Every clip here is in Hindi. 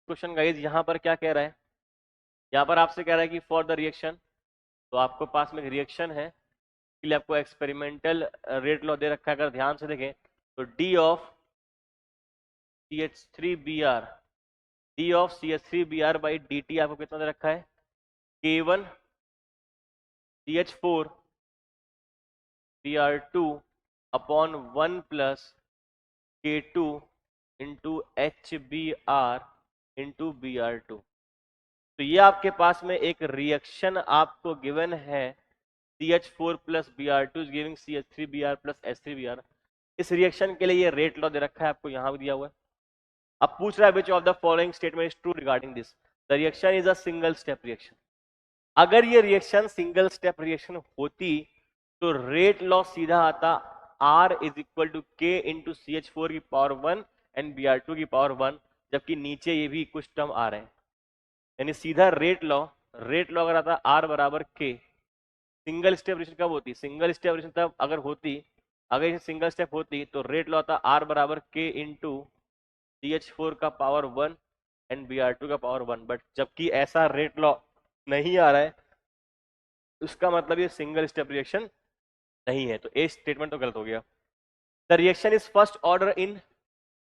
क्वेश्चन गाइज यहाँ पर क्या कह रहा है, यहाँ पर आपसे कह रहा है कि फॉर द रिएक्शन, तो आपको पास में एक रिएक्शन है, इसके लिए आपको एक्सपेरिमेंटल रेट लॉ दे रखा है। अगर ध्यान से देखें तो D of CH3Br, D of CH3Br by dt आपको कितना दे रखा है, K1 CH4Br2 upon 1 plus K2 into HBr into Br2। तो ये आपके पास में एक रिएक्शन आपको गिवन है, CH4 plus Br2 is giving CH3Br plus H3Br। इस रिएक्शन के लिए ये रेट लॉ दे रखा है, आपको यहाँ भी दिया हुआ है। अब पूछ रहा है which of the following statement is true regarding this, the reaction is a single step reaction. अगर ये रिएक्शन सिंगल स्टेप रिएक्शन होती तो रेट लॉ सीधा आता R is equal to K into CH4 की पावर 1 एंड Br2 की पावर 1, जबकि नीचे ये भी कुछ टर्म आ रहे हैं, यानी सीधा रेट लॉ अगर आता R बराबर K। सिंगल स्टेप रिएक्शन कब होती, सिंगल स्टेप रिएक्शन तब अगर होती, अगर ये सिंगल स्टेप होती तो रेट लॉ आता R बराबर K इंटू CH4 का पावर 1 एंड Br2 का पावर 1, बट जबकि ऐसा रेट लॉ नहीं आ रहा है, उसका मतलब ये सिंगल स्टेप रिएक्शन नहीं है। तो ए स्टेटमेंट तो गलत हो गया। The reaction is first order in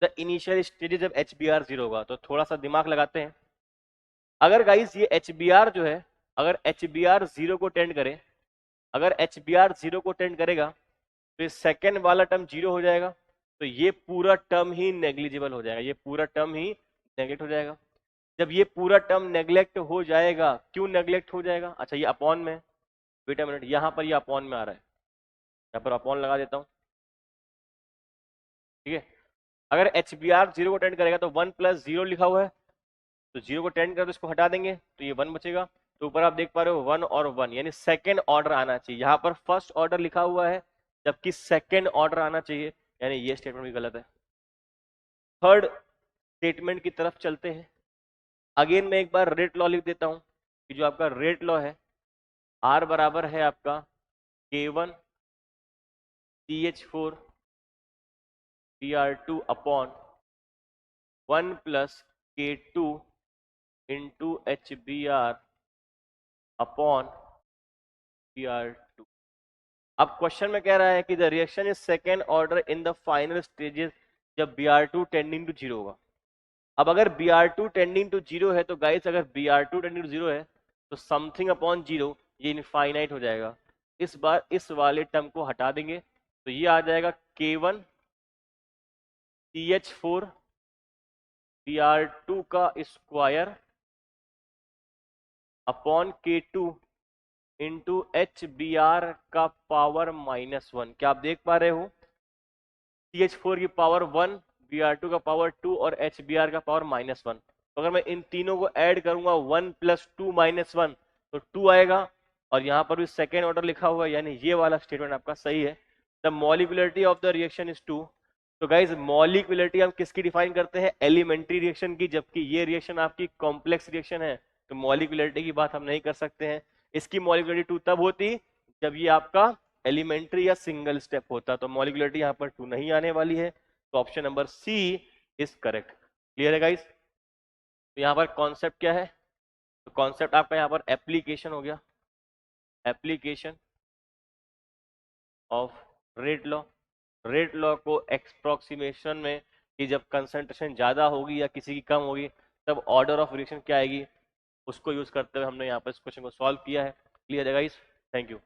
the initial stages जब HBr 0 होगा। तो थोड़ा सा दिमाग लगाते हैं। अगर गाइस ये HBr जो है, अगर HBr 0 को टेंड करे, अगर HBr 0 को टेंड करेगा तो ये सेकेंड वाला टर्म 0 हो जाएगा, तो ये पूरा टर्म ही नेग्लिजिबल हो जाएगा, ये पूरा टर्म ही नेग्लेक्ट हो जाएगा। जब ये पूरा टर्म नेग्लेक्ट हो जाएगा, क्यों नेग्लेक्ट हो जाएगा, अच्छा ये अपॉन में, वेट अ मिनट, यहाँ पर ये अपॉन में आ रहा है, यहाँ पर अपॉन लगा देता हूँ, ठीक है। अगर HBr 0 को टेंड करेगा तो 1 प्लस 0 लिखा हुआ है, तो 0 को टेंड कर तो इसको हटा देंगे तो ये 1 बचेगा। तो ऊपर आप देख पा रहे हो 1 और 1, यानी सेकेंड ऑर्डर आना चाहिए। यहाँ पर फर्स्ट ऑर्डर लिखा हुआ है जबकि सेकेंड ऑर्डर आना चाहिए, यानी ये स्टेटमेंट भी गलत है। थर्ड स्टेटमेंट की तरफ चलते हैं। अगेन मैं एक बार रेट लॉ लिख देता हूँ कि जो आपका रेट लॉ है R बराबर है आपका K1 CH4 Br2 upon 1 plus K2 into HBr upon Br2। अब क्वेश्चन में कह रहा है कि the reaction is second order in the final stages जब Br2 टेंडिंग टू 0 होगा। अब अगर Br2 टेंडिंग टू 0 है तो गाइस, अगर Br2 टेंडिंग टू 0 है तो समथिंग अपॉन 0 ये इनफाइनाइट हो जाएगा। इस बार इस वाले टर्म को हटा देंगे तो ये आ जाएगा K1 CH4 Br2 का square upon K2 into HBr का पावर -1। क्या आप देख पा रहे हो, CH4 की पावर 1, Br2 का पावर 2 और HBr का पावर -1। तो अगर मैं इन तीनों को ऐड करूंगा 1 प्लस 2 -1 तो 2 आएगा, और यहाँ पर भी सेकेंड ऑर्डर लिखा हुआ है, यानी ये वाला स्टेटमेंट आपका सही है। The molecularity of the reaction is 2। तो गाइज मॉलिक्यूलरिटी हम किसकी डिफाइन करते हैं, एलिमेंट्री रिएक्शन की, जबकि ये रिएक्शन आपकी कॉम्प्लेक्स रिएक्शन है, तो मॉलिक्यूलरिटी की बात हम नहीं कर सकते हैं। इसकी मॉलिक्यूलरिटी 2 तब होती जब ये आपका एलिमेंट्री या सिंगल स्टेप होता, तो मॉलिक्यूलरिटी यहाँ पर 2 नहीं आने वाली है, तो option number C is correct. Clear है गाइस। तो यहाँ पर कॉन्सेप्ट क्या है, तो कॉन्सेप्ट आपका यहाँ पर एप्लीकेशन हो गया, application of rate law. Rate law को एक्सप्रोक्सीमेशन में कि जब कंसंट्रेशन ज्यादा होगी या किसी की कम होगी तब ऑर्डर ऑफ रिएक्शन क्या आएगी, उसको यूज करते हुए हमने यहाँ पर इस क्वेश्चन को सॉल्व किया है। क्लियर है गाइस, थैंक यू।